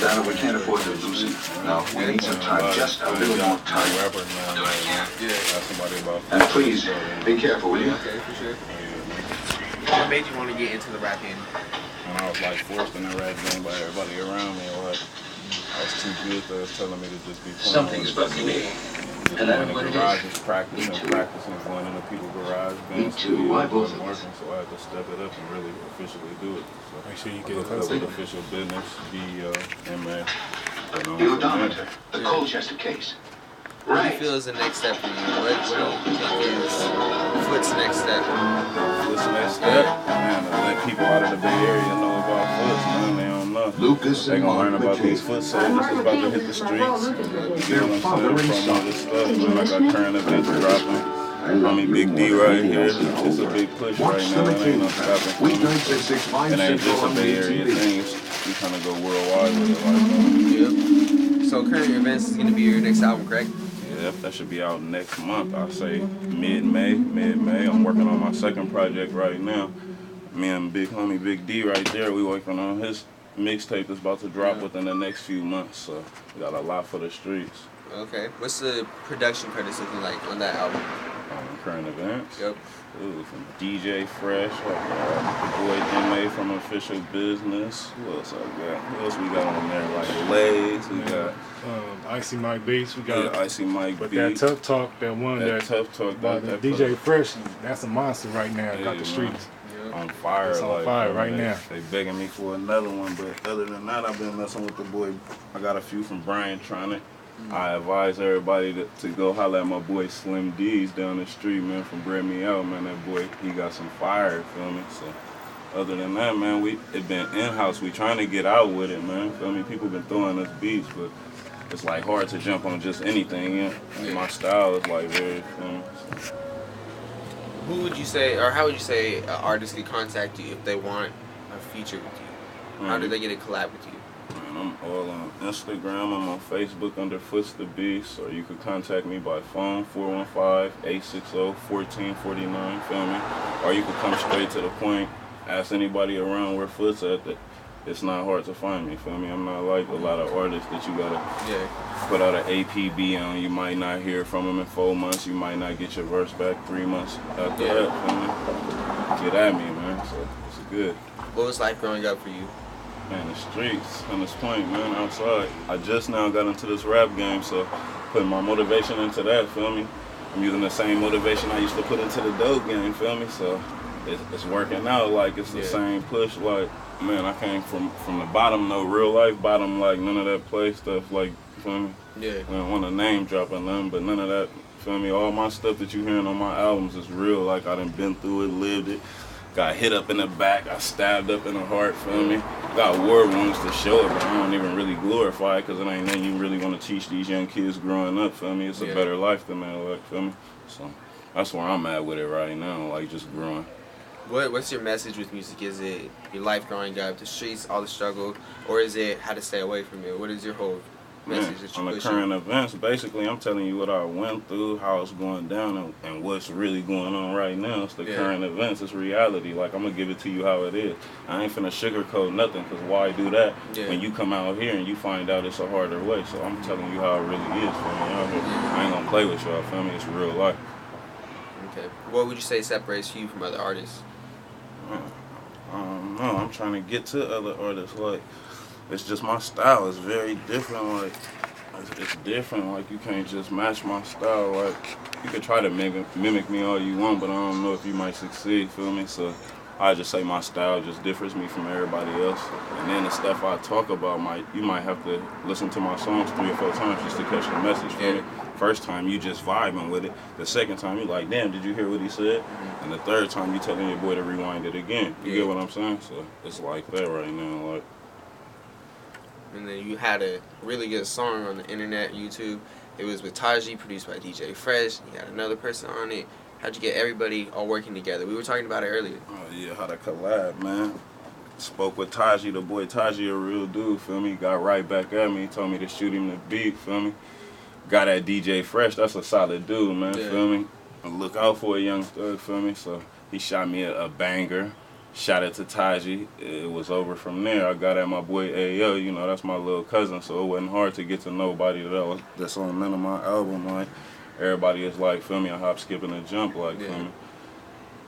Donna, we can't afford to lose him. No, we need some time, just a little more time. And please, be careful, will you? Okay, for sure. What made you want to get into the rap game? When I was like forced in the rap game by everybody around me, like I was too good. They was telling me to just be playing. Something's bugging me. And then in the garages, practicing, going into people's garage bands. Me too. Why both of us? So I had to step it up and really officially do it. So Make sure you get it. Official business, MA. The odometer, the Colchester case. What do you feel is the next step for you? What do you think is Foot's next step? Foot's next step? Man, to let people out of the Bay Area know about Footz, man. They don't know. Lucas they gonna learn about these Footz soldiers that's about to hit the streets. You know what I'm saying? From all this stuff. Man, I got current events dropping. Homie Big D right here. It's a big push right now. It ain't no stopping. It ain't just a Bay Area thing. We kind of go worldwide with it. Yep. So current events is gonna be your next album, correct? Yep, that should be out next month. I say mid-May. I'm working on my second project right now. Me and big homie Big D right there, we working on his mixtape that's about to drop within the next few months. So we got a lot for the streets. Okay. What's the production credits looking like on that album? Current events? Yep. Ooh, from DJ Fresh, the boy MA from Official Business. Who else I got? Who else we got on there? Like Lays, we got Icy Mike Beats, we got Icy Mike but Beats. that Tough Talk, that one that Tough Talk by the DJ Fresh, that's a monster right now. Got the streets on fire. It's on fire right now. They begging me for another one, but other than that, I've been messing with the boy. I got a few from Brian Tronic. I advise everybody to go holler at my boy Slim D's down the street, man, from Bread Me Out, man. That boy, he got some fire, feel me? So, other than that, man, it been in-house. We trying to get out with it, man, feel me? People been throwing us beats, but it's like hard to jump on just anything, yeah. My style is like very, feel me? So. Who would you say, or how would you say an artist could contact you if they want a feature with you? How do they get a collab with you? I'm all on Instagram. I'm on Facebook under Footz the Beast, or you could contact me by phone 415-860-1449. Feel me? Or you could come straight to the point. Ask anybody around where Footz at. It's not hard to find me. Feel me? I'm not like a lot of artists that you gotta put out an APB on. You might not hear from them in 4 months. You might not get your verse back 3 months after that. Feel me? Get at me, man. So it's good. What was life growing up for you? Man, the streets, on this point, man, outside. I just now got into this rap game, so putting my motivation into that, feel me? I'm using the same motivation I used to put into the dope game, feel me? So it's working out, like it's the same push, like, man, I came from the bottom, no real life bottom, like none of that play stuff, like, feel me? Yeah. I don't want to name drop or nothing, but none of that, feel me? All my stuff that you hearing on my albums is real, like I done been through it, lived it. Got hit up in the back, got stabbed up in the heart, feel me? Got war wounds to show it, but I don't even really glorify it because it ain't nothing you really want to teach these young kids growing up, feel me? It's a better life than that, like, feel me? So that's where I'm at with it right now, like just growing. What's your message with music? Is it your life growing up, the streets, all the struggle, or is it how to stay away from it? What is your whole message that you on the current events, basically, I'm telling you what I went through, how it's going down, and what's really going on right now. It's the current events. It's reality. Like, I'm going to give it to you how it is. I ain't finna sugarcoat nothing, because why do that when you come out here and you find out it's a harder way? So I'm telling you how it really is for me out here. I ain't going to play with y'all, feel me? It's real life. Okay. What would you say separates you from other artists? I don't know. I'm trying to get to other artists. Like, it's just my style is very different. Like, it's different. Like, you can't just match my style. Like, you could try to mimic me all you want, but I don't know if you might succeed, feel me? So I just say my style just differs me from everybody else. And then the stuff I talk about, you might have to listen to my songs 3 or 4 times just to catch the message, feel me? First time, you just vibing with it. The second time, you like, damn, did you hear what he said? And the third time, you telling your boy to rewind it again. You get what I'm saying? So it's like that right now. Like. And then you had a really good song on the internet, YouTube. It was with Taji, produced by DJ Fresh. You had another person on it. How'd you get everybody all working together? We were talking about it earlier. Oh, yeah, how to collab, man. Spoke with Taji, the boy Taji, a real dude, feel me? Got right back at me, told me to shoot him the beat, feel me? Got at DJ Fresh, that's a solid dude, man, feel me? And look out for a young thug, feel me? So he shot me a banger. shot it to Taji. It was over from there. I got at my boy Ayo, you know, that's my little cousin, so it wasn't hard to get to nobody that's on none of my album. Like, everybody is like, feel me, I hop, skip, and a jump, like, feel me.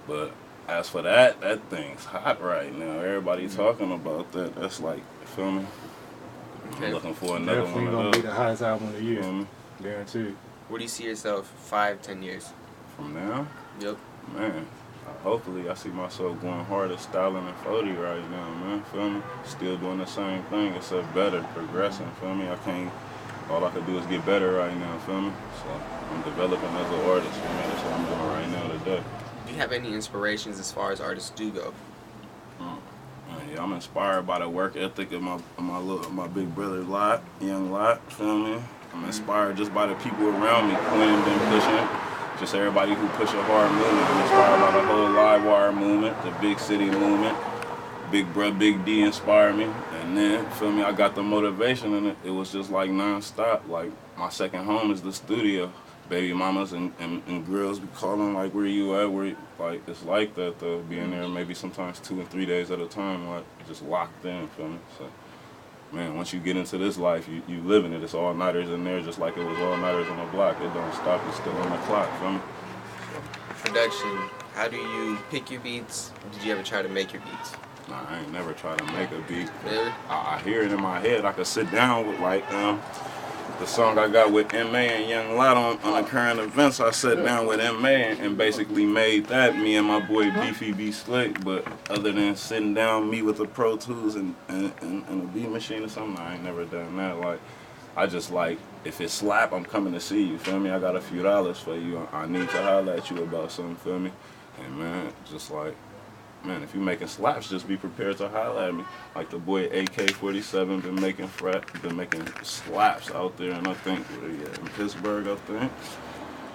But as for that thing's hot right now. Everybody talking about that. That's like, feel me? Okay. I'm looking for another Definitely one gonna of be those. the hottest album of the year. Feel me? Guaranteed. Where do you see yourself 5-10 years? From now? Yep. Man, hopefully I see myself going hard at styling and 40 right now, man. Feel me? Still doing the same thing, except better, progressing. Feel me? All I can do is get better right now. Feel me? So I'm developing as an artist. Feel me? That's what I'm doing right now today. Do you have any inspirations as far as artists do go? Yeah, I'm inspired by the work ethic of my big brother Lot, young Lot. Feel me? I'm inspired just by the people around me, Quinn been pushing. Just everybody who push a hard movement. I'm inspired by the whole live wire movement, the big city movement. Big Bruh, Big D inspired me. And then, feel me, I got the motivation and it was just like non-stop. Like, my second home is the studio. Baby mamas and girls be calling like, where you at? Like, it's like that though, being there maybe sometimes 2 and 3 days at a time, like, just locked in, feel me? So, man, once you get into this life, you living it. It's all-nighters in there just like it was all-nighters on the block. It don't stop, it's still on the clock, feel me? Production, how do you pick your beats? Did you ever try to make your beats? Nah, I ain't never tried to make a beat. Really? I hear it in my head. I could sit down with like the song I got with M.A. and Young Lot on the current events. I sat down with M.A. and basically made that, me and my boy Beefy B Slick. But other than sitting down, me with the Pro Tools and a beat machine or something, I ain't never done that. Like, I just like, if it slap, I'm coming to see you, feel me? I got a few dollars for you. I need to holler at you about something, feel me? And man, just like, man, if you making slaps, just be prepared to holler at me. Like the boy AK-47 been making slaps out there, and I think in Pittsburgh, I think.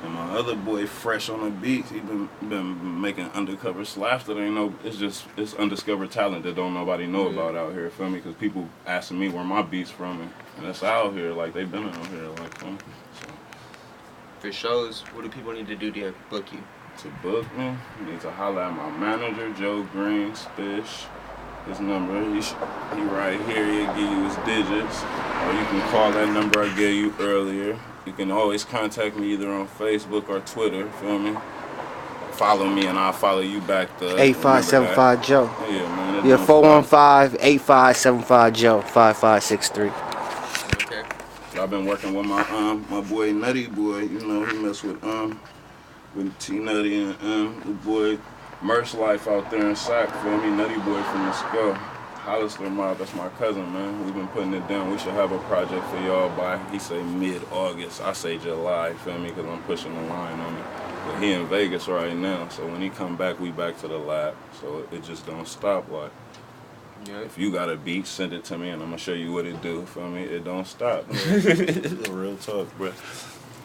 And my other boy Fresh on the beats, he been making undercover slaps that ain't no. It's undiscovered talent that don't nobody know about out here. Feel me? Because people asking me where my beats from, and it's out here. Like they been out here, like feel me? So. For shows, what do people need to do to book you? To book me, you need to holler at my manager, Joe Green, Spish. His number, he right here, he'll give you his digits. Or you can call that number I gave you earlier. You can always contact me either on Facebook or Twitter, feel me? Follow me and I'll follow you back. 8575 Joe. Yeah, man. Yeah, 415-8575 Joe, 5563. Okay. I've been working with my boy Nutty Boy, you know, he mess with T Nutty and the boy Merch Life out there in Sac, feel me? Nutty Boy from the Skull. Hollister Mob, that's my cousin, man. We've been putting it down. We should have a project for y'all by, he say mid-August. I say July, feel me? Because I'm pushing the line on it. But he in Vegas right now, so when he come back, we back to the lab. So it just don't stop, like. Yeah. If you got a beat, send it to me and I'm going to show you what it do, feel me? It don't stop. Real talk, bro.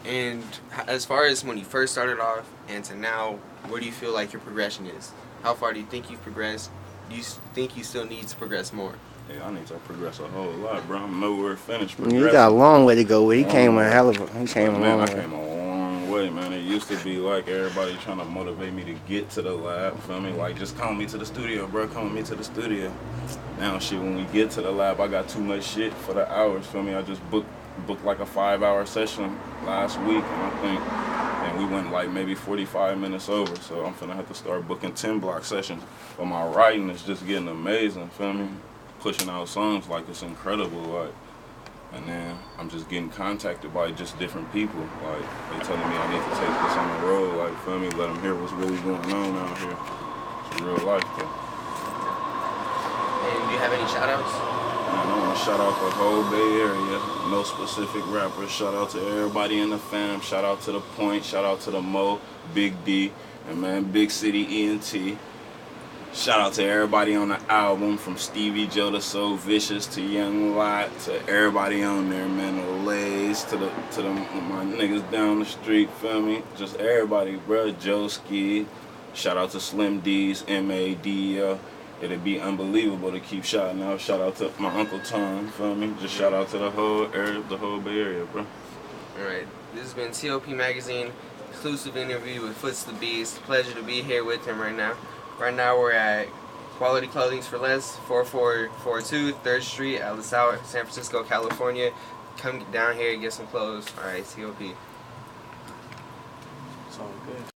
And as far as when you first started off and to now, where do you feel like your progression is? How far do you think you've progressed? Do you think you still need to progress more? Yeah, I need to progress a whole lot, bro. I'm nowhere finished You got a long way to go. He came a hell of a. He came a man, long I way. came a long way, man. It used to be like everybody trying to motivate me to get to the lab, feel me? Like, just come with me to the studio, bro. Come with me to the studio. Now, shit, when we get to the lab, I got too much shit for the hours, feel me? I just booked like a 5-hour session last week, and we went like maybe 45 minutes over, so I'm finna have to start booking 10 block sessions. But my writing is just getting amazing, feel me? Pushing out songs like it's incredible, like, and then I'm just getting contacted by just different people, like, they telling me I need to take this on the road, like, feel me? Let them hear what's really going on out here. It's real life, though. And do you have any shout-outs? Man, I want to shout out the whole Bay Area. No specific rappers. Shout out to everybody in the fam. Shout out to the Point. Shout out to the Mo, Big D, and man, Big City ENT. Shout out to everybody on the album, from Stevie Joe to So Vicious to Young Lot to everybody on there, man. The Lays to my niggas down the street, feel me? Just everybody, bro. Joe Ski. Shout out to Slim D's, MADL. It'd be unbelievable to keep shouting out. Shout out to my Uncle Tom, feel me? Just shout out to the whole Bay Area, bro. Alright, this has been T.O.P. Magazine, exclusive interview with Footz the Beast. Pleasure to be here with him right now. Right now we're at Quality Clothing's for Less, 4442 3rd Street, Alice San Francisco, California. Come down here and get some clothes. All right, T.O.P. It's all good.